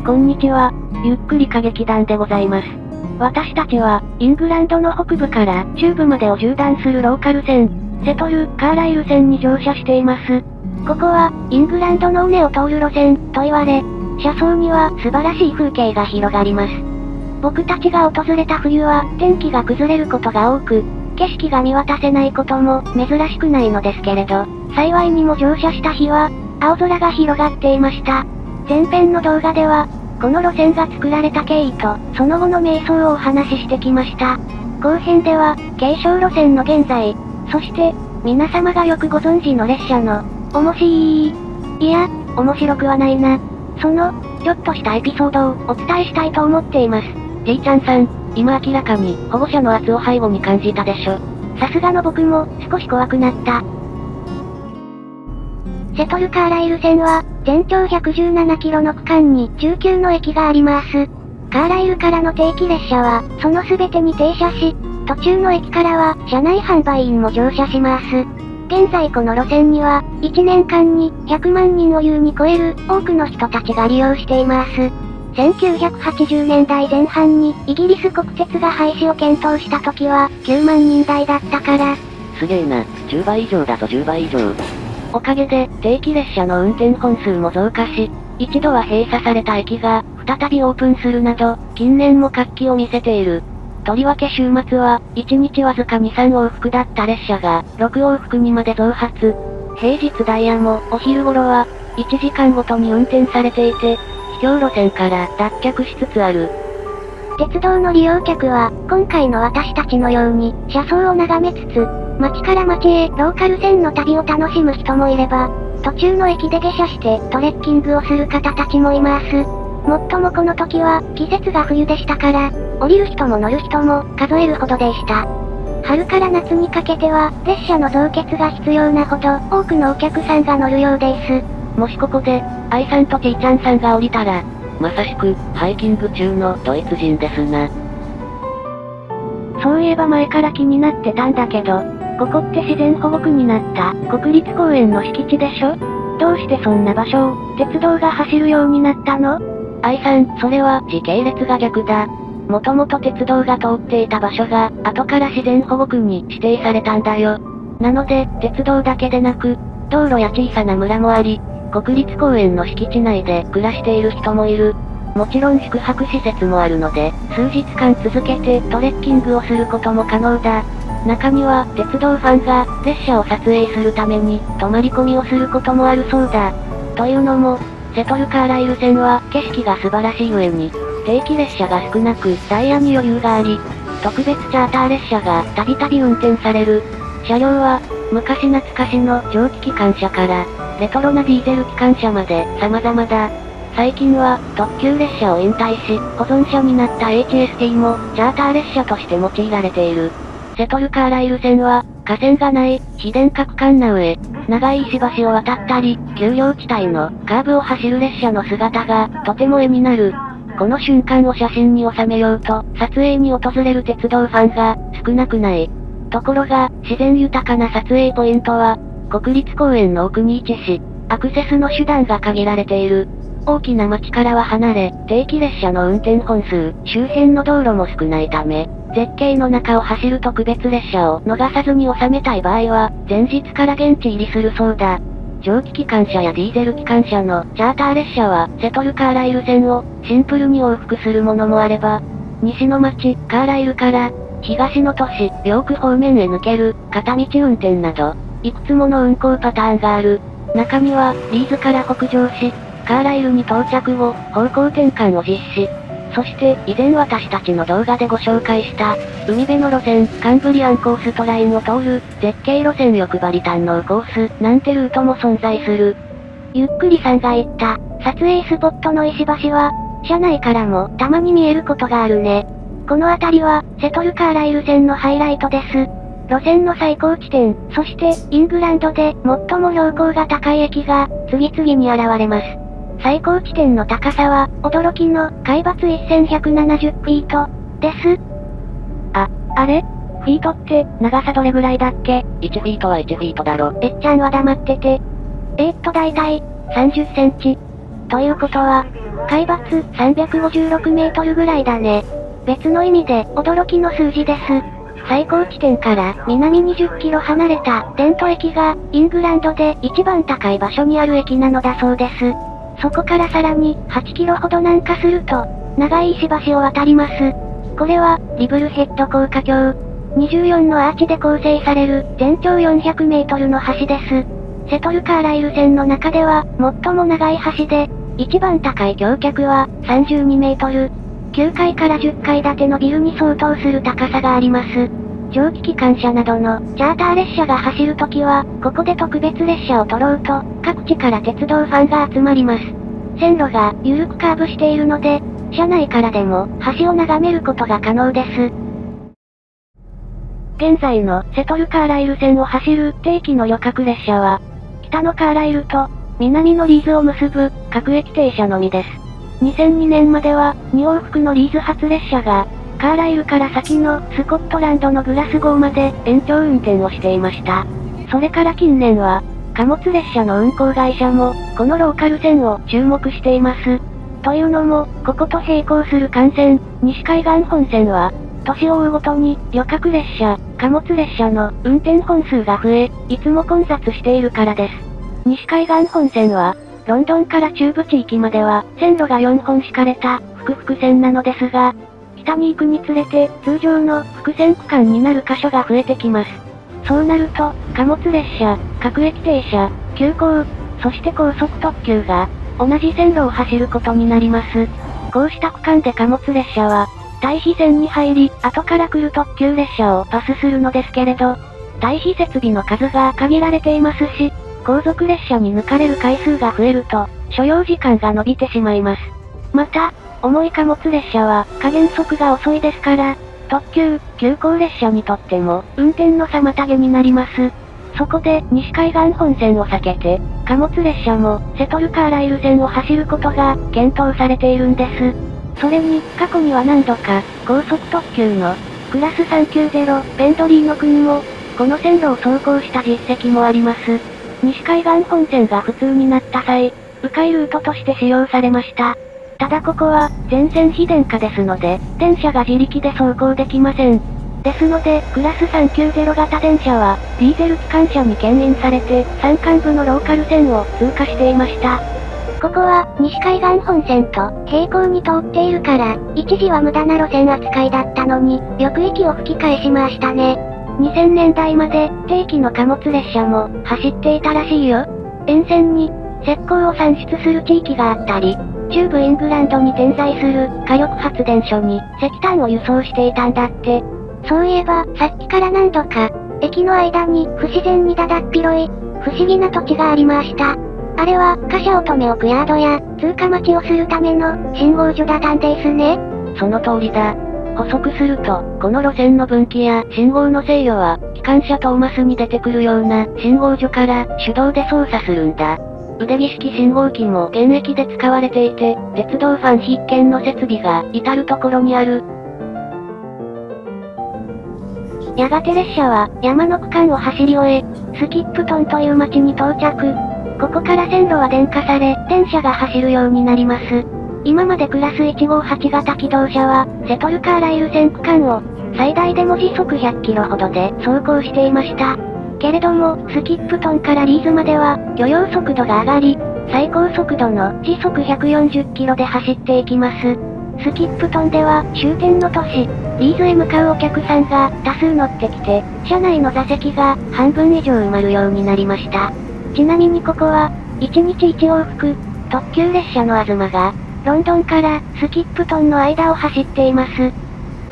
こんにちは、ゆっくり歌劇団でございます。私たちは、イングランドの北部から中部までを縦断するローカル線、セトル・カーライル線に乗車しています。ここは、イングランドの尾根を通る路線、と言われ、車窓には素晴らしい風景が広がります。僕たちが訪れた冬は、天気が崩れることが多く、景色が見渡せないことも珍しくないのですけれど、幸いにも乗車した日は、青空が広がっていました。前編の動画では、この路線が作られた経緯と、その後の迷走をお話ししてきました。後編では、継承路線の現在、そして、皆様がよくご存知の列車の、いや、面白くはないな。その、ちょっとしたエピソードをお伝えしたいと思っています。じいちゃんさん、今明らかに保護者の圧を背後に感じたでしょ。さすがの僕も少し怖くなった。セトルカーライル線は、全長117キロの区間に19の駅があります。カーライルからの定期列車は、その全てに停車し、途中の駅からは、車内販売員も乗車します。現在この路線には、1年間に100万人を優に超える多くの人たちが利用しています。1980年代前半にイギリス国鉄が廃止を検討した時は9万人台だったから。すげえな、10倍以上だぞ10倍以上。おかげで定期列車の運転本数も増加し、一度は閉鎖された駅が再びオープンするなど、近年も活気を見せている。とりわけ週末は、1日わずか2、3往復だった列車が6往復にまで増発。平日ダイヤもお昼頃は1時間ごとに運転されていて、秘境路線から脱却しつつある。鉄道の利用客は、今回の私たちのように、車窓を眺めつつ、街から街へローカル線の旅を楽しむ人もいれば、途中の駅で下車してトレッキングをする方たちもいます。もっともこの時は、季節が冬でしたから、降りる人も乗る人も数えるほどでした。春から夏にかけては、列車の増結が必要なほど、多くのお客さんが乗るようです。もしここで、愛さんとじいちゃんさんが降りたら、まさしく、ハイキング中のドイツ人ですな。そういえば前から気になってたんだけど、ここって自然保護区になった国立公園の敷地でしょ？どうしてそんな場所を鉄道が走るようになったの？愛さん、それは時系列が逆だ。もともと鉄道が通っていた場所が、後から自然保護区に指定されたんだよ。なので、鉄道だけでなく、道路や小さな村もあり、国立公園の敷地内で暮らしている人もいる。もちろん宿泊施設もあるので、数日間続けてトレッキングをすることも可能だ。中には、鉄道ファンが、列車を撮影するために、泊まり込みをすることもあるそうだ。というのも、セトルカーライル線は、景色が素晴らしい上に、定期列車が少なく、ダイヤに余裕があり、特別チャーター列車が、たびたび運転される。車両は、昔懐かしの蒸気機関車から、レトロなディーゼル機関車まで、様々だ。最近は、特急列車を引退し、保存車になった HST も、チャーター列車として用いられている。セトルカーライル線は、架線がない、非電化区間な上、長い石橋を渡ったり、丘陵地帯のカーブを走る列車の姿が、とても絵になる。この瞬間を写真に収めようと、撮影に訪れる鉄道ファンが、少なくない。ところが、自然豊かな撮影ポイントは、国立公園の奥に位置し、アクセスの手段が限られている。大きな街からは離れ、定期列車の運転本数、周辺の道路も少ないため、絶景の中を走る特別列車を逃さずに収めたい場合は、前日から現地入りするそうだ。蒸気機関車やディーゼル機関車のチャーター列車は、セトルカーライル線をシンプルに往復するものもあれば、西の町、カーライルから、東の都市、ヨーク方面へ抜ける、片道運転など、いくつもの運行パターンがある。中には、リーズから北上し、カーライルに到着後、方向転換を実施。そして、以前私たちの動画でご紹介した、海辺の路線、カンブリアンコーストラインを通る、絶景路線欲張り堪能コース、なんてルートも存在する。ゆっくりさんが言った、撮影スポットの石橋は、車内からもたまに見えることがあるね。この辺りは、セトルカーライル線のハイライトです。路線の最高地点、そして、イングランドで最も標高が高い駅が、次々に現れます。最高地点の高さは、驚きの海抜1170フィート、です。あれ？フィートって、長さどれぐらいだっけ？ 1 フィートは1フィートだろ。えっちゃんは黙ってて。だいたい、30センチ。ということは、海抜356メートルぐらいだね。別の意味で驚きの数字です。最高地点から南20キロ離れたデント駅がイングランドで一番高い場所にある駅なのだそうです。そこからさらに8キロほど南下すると長い石橋を渡ります。これはリブルヘッド高架橋。24のアーチで構成される全長400メートルの橋です。セトルカーライル線の中では最も長い橋で、一番高い橋脚は32メートル。9階から10階建てのビルに相当する高さがあります。蒸気機関車などのチャーター列車が走るときは、ここで特別列車を取ろうと、各地から鉄道ファンが集まります。線路が緩くカーブしているので、車内からでも橋を眺めることが可能です。現在のセトルカーライル線を走る定期の旅客列車は、北のカーライルと南のリーズを結ぶ各駅停車のみです。2002年までは2往復のリーズ発列車がカーライルから先のスコットランドのグラスゴーまで延長運転をしていました。それから近年は貨物列車の運行会社もこのローカル線を注目しています。というのも、ここと並行する幹線、西海岸本線は年を追うごとに旅客列車、貨物列車の運転本数が増え、いつも混雑しているからです。西海岸本線はロンドンから中部地域までは線路が4本敷かれた複々線なのですが、北に行くにつれて通常の複線区間になる箇所が増えてきます。そうなると、貨物列車、各駅停車、急行、そして高速特急が同じ線路を走ることになります。こうした区間で貨物列車は退避線に入り、後から来る特急列車をパスするのですけれど、退避設備の数が限られていますし、後続列車に抜かれる回数が増えると、所要時間が延びてしまいます。また、重い貨物列車は加減速が遅いですから、特急、急行列車にとっても運転の妨げになります。そこで西海岸本線を避けて、貨物列車もセトルカーライル線を走ることが検討されているんです。それに、過去には何度か、高速特急のクラス390ペンドリーの君も、この線路を走行した実績もあります。西海岸本線が普通になった際、迂回ルートとして使用されました。ただここは、全線非電化ですので、電車が自力で走行できません。ですので、クラス390型電車は、ディーゼル機関車に牽引されて、山間部のローカル線を通過していました。ここは、西海岸本線と平行に通っているから、一時は無駄な路線扱いだったのに、よく息を吹き返しましたね。2000年代まで、定期の貨物列車も走っていたらしいよ。沿線に、石膏を産出する地域があったり、中部イングランドに点在する火力発電所に石炭を輸送していたんだって。そういえば、さっきから何度か、駅の間に不自然にだだっ広い、不思議な土地がありました。あれは、貨車を止め置くヤードや、通過待ちをするための信号所だったんですね。その通りだ。補足すると、この路線の分岐や信号の制御は、機関車トーマスに出てくるような信号所から手動で操作するんだ。腕儀式信号機も現役で使われていて、鉄道ファン必見の設備が至るところにある。やがて列車は山の区間を走り終え、スキップトンという町に到着。ここから線路は電化され、電車が走るようになります。今までクラス158型機動車は、セトルカーライル線区間を、最大でも時速100キロほどで走行していました。けれども、スキップトンからリーズまでは、許容速度が上がり、最高速度の時速140キロで走っていきます。スキップトンでは、終点の都市、リーズへ向かうお客さんが多数乗ってきて、車内の座席が半分以上埋まるようになりました。ちなみにここは、1日1往復、特急列車のあずまが、ロンドンからスキップトンの間を走っています。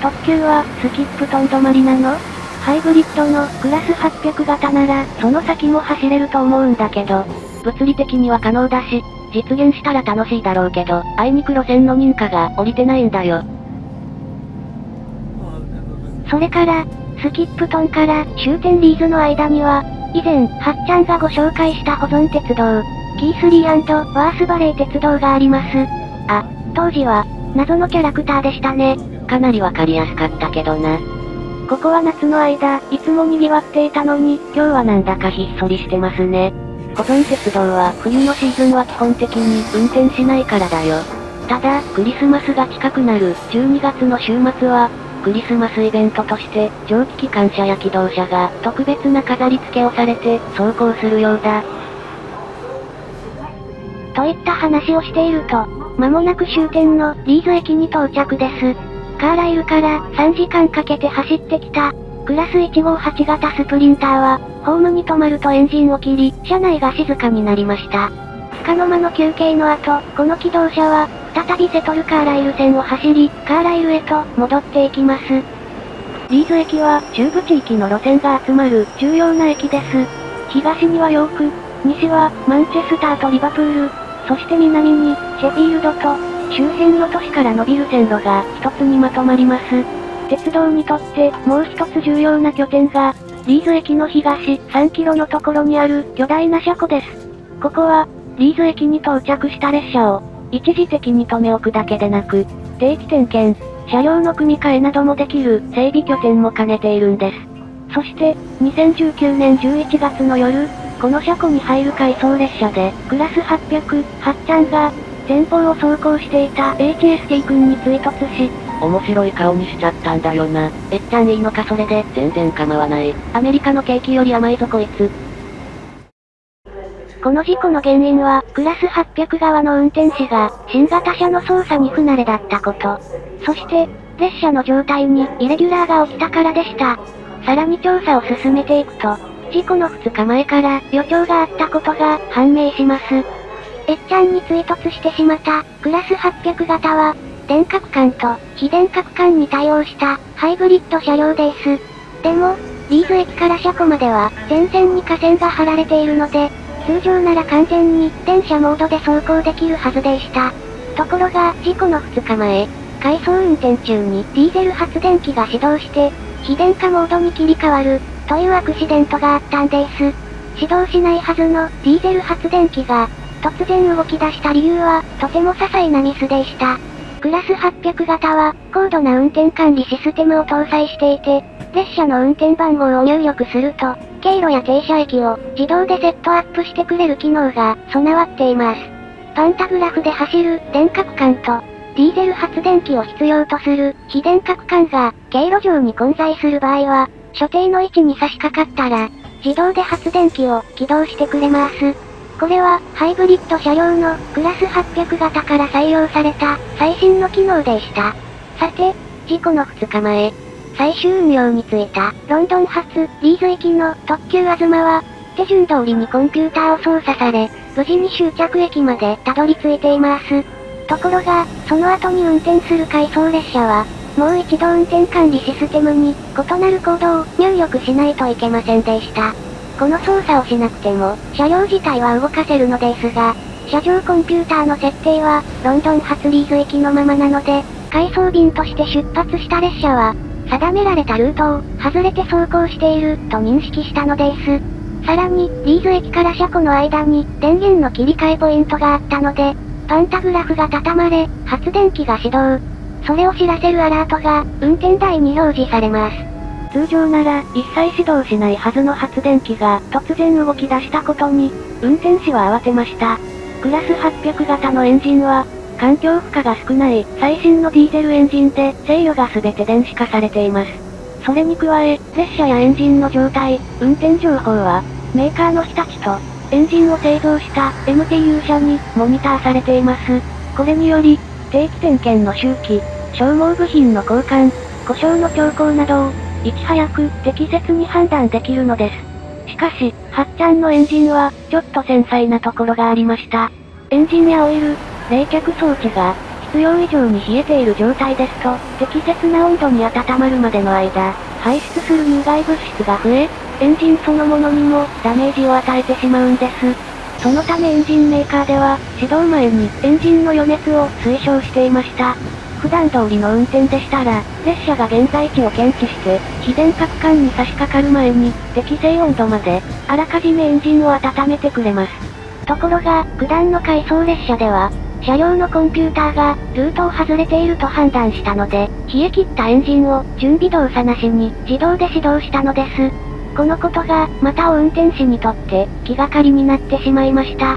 特急はスキップトン止まりなの？ハイブリッドのクラス800型なら、その先も走れると思うんだけど、物理的には可能だし、実現したら楽しいだろうけど、あいにく路線の認可が下りてないんだよ。それから、スキップトンから終点リーズの間には、以前、はっちゃんがご紹介した保存鉄道、キースリー&ワースバレー鉄道があります。あ、当時は、謎のキャラクターでしたね。かなりわかりやすかったけどな。ここは夏の間、いつも賑わっていたのに、今日はなんだかひっそりしてますね。保存鉄道は冬のシーズンは基本的に運転しないからだよ。ただ、クリスマスが近くなる12月の週末は、クリスマスイベントとして、蒸気機関車や機動車が特別な飾り付けをされて走行するようだ。といった話をしていると、間もなく終点のリーズ駅に到着です。カーライルから3時間かけて走ってきた、クラス158型スプリンターは、ホームに止まるとエンジンを切り、車内が静かになりました。束の間の休憩の後、この機動車は、再びセトルカーライル線を走り、カーライルへと戻っていきます。リーズ駅は中部地域の路線が集まる重要な駅です。東にはヨーク、西はマンチェスターとリバプール、そして南にシェフィールドと周辺の都市から伸びる線路が一つにまとまります。鉄道にとってもう一つ重要な拠点が、リーズ駅の東3キロのところにある巨大な車庫です。ここは、リーズ駅に到着した列車を、一時的に留め置くだけでなく、定期点検、車両の組み替えなどもできる整備拠点も兼ねているんです。そして、2019年11月の夜、この車庫に入る回送列車で、クラス800、はっちゃんが、前方を走行していた HST 君に追突し、面白い顔にしちゃったんだよな。えっちゃんいいのかそれで。全然構わない。アメリカのケーキより甘いぞこいつ。この事故の原因は、クラス800側の運転士が、新型車の操作に不慣れだったこと。そして、列車の状態にイレギュラーが起きたからでした。さらに調査を進めていくと、事故の2日前から予兆があったことが判明します。えっちゃんに追突してしまったクラス800型は、電殻管と非電殻管に対応したハイブリッド車両です。でも、リーズ駅から車庫までは全線に架線が張られているので、通常なら完全に電車モードで走行できるはずでした。ところが、事故の2日前、回送運転中にディーゼル発電機が始動して、非電化モードに切り替わる、というアクシデントがあったんです。始動しないはずのディーゼル発電機が、突然動き出した理由は、とても些細なミスでした。クラス800型は、高度な運転管理システムを搭載していて、列車の運転番号を入力すると、経路や停車駅を自動でセットアップしてくれる機能が備わっています。パンタグラフで走る電殻管と、ディーゼル発電機を必要とする非電殻管が経路上に混在する場合は、所定の位置に差し掛かったら、自動で発電機を起動してくれます。これは、ハイブリッド車両のクラス800型から採用された最新の機能でした。さて、事故の2日前、最終運用に就いたロンドン発リーズ行きの特急あずまは、手順通りにコンピューターを操作され、無事に終着駅までたどり着いています。ところが、その後に運転する回送列車は、もう一度運転管理システムに異なるコードを入力しないといけませんでした。この操作をしなくても、車両自体は動かせるのですが、車上コンピューターの設定は、ロンドン発リーズ行きのままなので、回送便として出発した列車は、定められたルートを外れて走行していると認識したのです。さらに、リーズ駅から車庫の間に電源の切り替えポイントがあったので、パンタグラフが畳まれ、発電機が始動。それを知らせるアラートが運転台に表示されます。通常なら一切始動しないはずの発電機が突然動き出したことに、運転士は慌てました。クラス800型のエンジンは、環境負荷が少ない最新のディーゼルエンジンで制御が全て電子化されています。それに加え、列車やエンジンの状態、運転情報は、メーカーの日立と、エンジンを製造した MTU 社にモニターされています。これにより、定期点検の周期、消耗部品の交換、故障の兆候などを、いち早く適切に判断できるのです。しかし、はっちゃんのエンジンは、ちょっと繊細なところがありました。エンジンやオイル、冷却装置が、必要以上に冷えている状態ですと、適切な温度に温まるまでの間、排出する有害物質が増え、エンジンそのものにもダメージを与えてしまうんです。そのためエンジンメーカーでは、始動前にエンジンの予熱を推奨していました。普段通りの運転でしたら、列車が現在地を検知して、非電殻管に差し掛かる前に、適正温度まで、あらかじめエンジンを温めてくれます。ところが、九段の回送列車では、車両のコンピューターが、ルートを外れていると判断したので、冷え切ったエンジンを、準備動作なしに、自動で始動したのです。このことが、また運転士にとって、気がかりになってしまいました。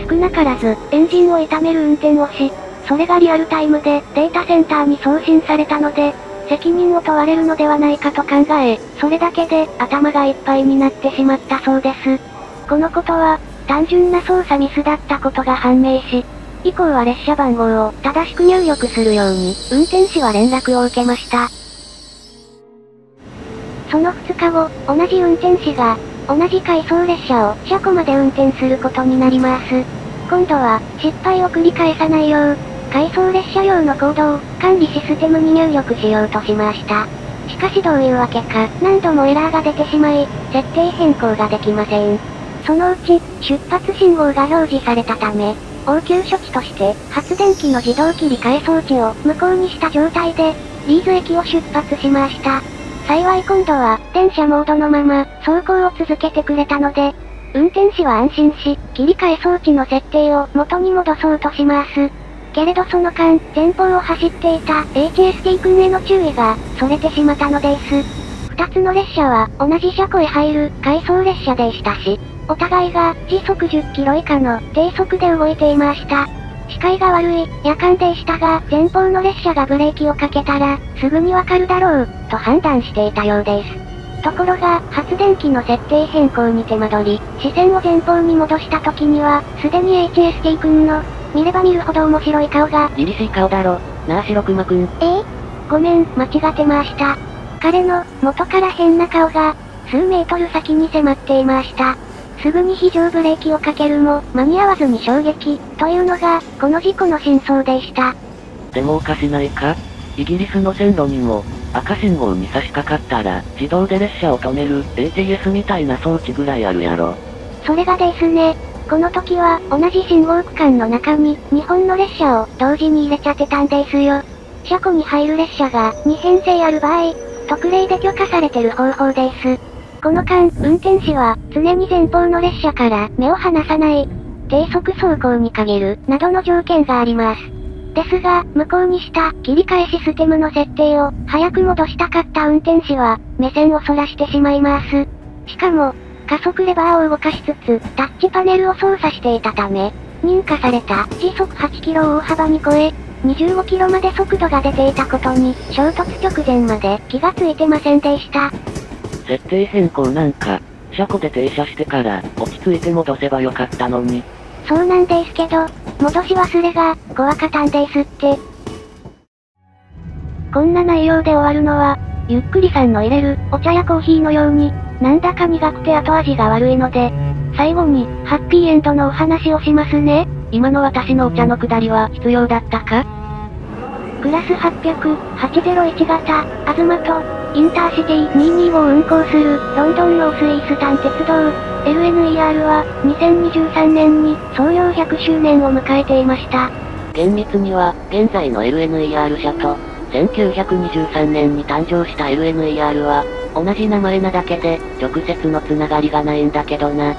少なからず、エンジンを傷める運転をし、それがリアルタイムでデータセンターに送信されたので、責任を問われるのではないかと考え、それだけで頭がいっぱいになってしまったそうです。このことは、単純な操作ミスだったことが判明し、以降は列車番号を正しく入力するように、運転士は連絡を受けました。その2日後、同じ運転士が、同じ回送列車を車庫まで運転することになります。今度は、失敗を繰り返さないよう、回送列車用のコードを管理システムに入力しようとしました。しかしどういうわけか、何度もエラーが出てしまい、設定変更ができません。そのうち、出発信号が表示されたため、応急処置として、発電機の自動切り替え装置を無効にした状態で、リーズ駅を出発しました。幸い今度は、電車モードのまま、走行を続けてくれたので、運転士は安心し、切り替え装置の設定を元に戻そうとします。けれどその間、前方を走っていた HST 君への注意が、逸れてしまったのです。二つの列車は、同じ車庫へ入る、回送列車でしたし、お互いが、時速10キロ以下の、低速で動いていました。視界が悪い、夜間でしたが、前方の列車がブレーキをかけたら、すぐにわかるだろう、と判断していたようです。ところが、発電機の設定変更に手間取り、視線を前方に戻した時には、すでに HST 君の、見れば見るほど面白い顔が、凛々しい顔だろ、なあ白熊くん。ごめん、間違ってました。彼の、元から変な顔が、数メートル先に迫っていました。すぐに非常ブレーキをかけるも、間に合わずに衝撃、というのが、この事故の真相でした。でもおかしないか？イギリスの線路にも、赤信号に差し掛かったら、自動で列車を止める、ATS みたいな装置ぐらいあるやろ。それがですね、この時は、同じ信号区間の中に、2本の列車を同時に入れちゃってたんですよ。車庫に入る列車が、2編成ある場合、特例で許可されてる方法です。この間、運転士は、常に前方の列車から目を離さない、低速走行に限る、などの条件があります。ですが、無効にした切り替えシステムの設定を、早く戻したかった運転士は、目線をそらしてしまいます。しかも、加速レバーを動かしつつ、タッチパネルを操作していたため、認可された時速8キロを大幅に超え、25キロまで速度が出ていたことに、衝突直前まで気がついてませんでした。設定変更なんか、車庫で停車してから、落ち着いて戻せばよかったのに。そうなんですけど、戻し忘れが、怖かったんですって。こんな内容で終わるのは、ゆっくりさんの入れる、お茶やコーヒーのように、なんだか苦くて後味が悪いので、最後に、ハッピーエンドのお話をしますね。今の私のお茶のくだりは必要だったか？クラス800、801型、アズマと、インターシティ225を運行する、ロンドンノースイースタン鉄道、LNER は、2023年に、創業100周年を迎えていました。厳密には、現在の LNER 社と、1923年に誕生した LNER は、同じ名前なだけで、直接のつながりがないんだけどな。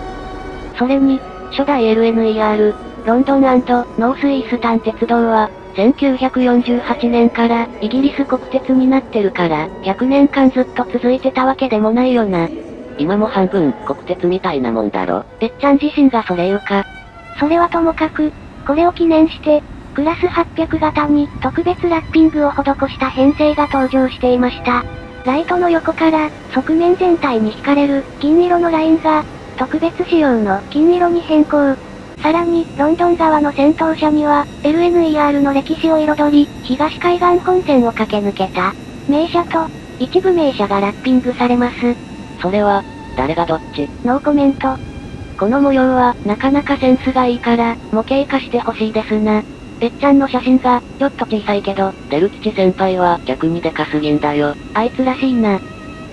それに、初代 LNER、ロンドン&ノースイースタン鉄道は、1948年からイギリス国鉄になってるから、100年間ずっと続いてたわけでもないよな。今も半分国鉄みたいなもんだろ。てっちゃん自身がそれ言うか。それはともかく、これを記念して、クラス800型に特別ラッピングを施した編成が登場していました。ライトの横から側面全体に引かれる金色のラインが特別仕様の金色に変更。さらに、ロンドン側の先頭車には、LNER の歴史を彩り、東海岸本線を駆け抜けた、名車と、一部名車がラッピングされます。それは、誰がどっち？ノーコメント。この模様は、なかなかセンスがいいから、模型化してほしいですな。てっちゃんの写真が、ちょっと小さいけど、デル吉先輩は逆にでかすぎんだよ。あいつらしいな。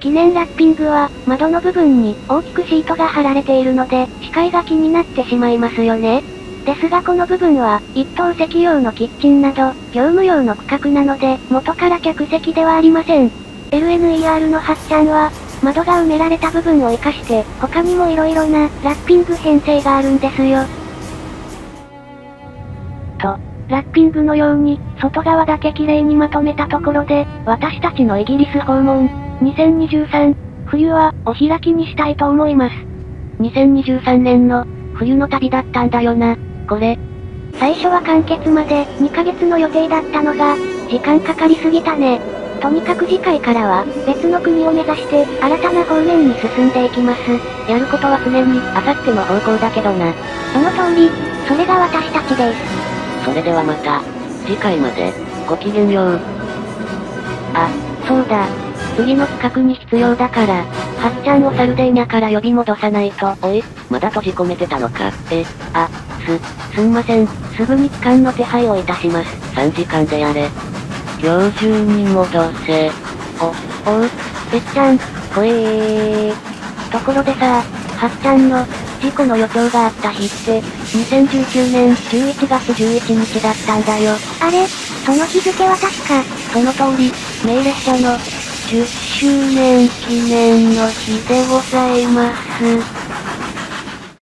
記念ラッピングは、窓の部分に大きくシートが貼られているので、視界が気になってしまいますよね。ですがこの部分は、一等席用のキッチンなど、業務用の区画なので、元から客席ではありません。LNER のはっちゃんは、窓が埋められた部分を活かして、他にも色々な、ラッピング編成があるんですよ。と、ラッピングのように、外側だけ綺麗にまとめたところで、私たちのイギリス訪問、2023、冬は、お開きにしたいと思います。2023年の、冬の旅だったんだよな、これ。最初は完結まで2ヶ月の予定だったのが、時間かかりすぎたね。とにかく次回からは、別の国を目指して、新たな方面に進んでいきます。やることは常に、あさっての方向だけどな。その通り、それが私たちです。それではまた、次回まで、ごきげんよう。あ、そうだ。次の企画に必要だから、はっちゃんをサルデーニャから呼び戻さないと。おい、まだ閉じ込めてたのか。すんません。すぐに帰還の手配をいたします。3時間でやれ。今日中に戻せ。おう、てっちゃん、ほえー。ところでさ、はっちゃんの、事故の予兆があった日って、2019年11月11日だったんだよ。あれ、その日付は確か、その通り、名列車の、10周年記念の日でございます。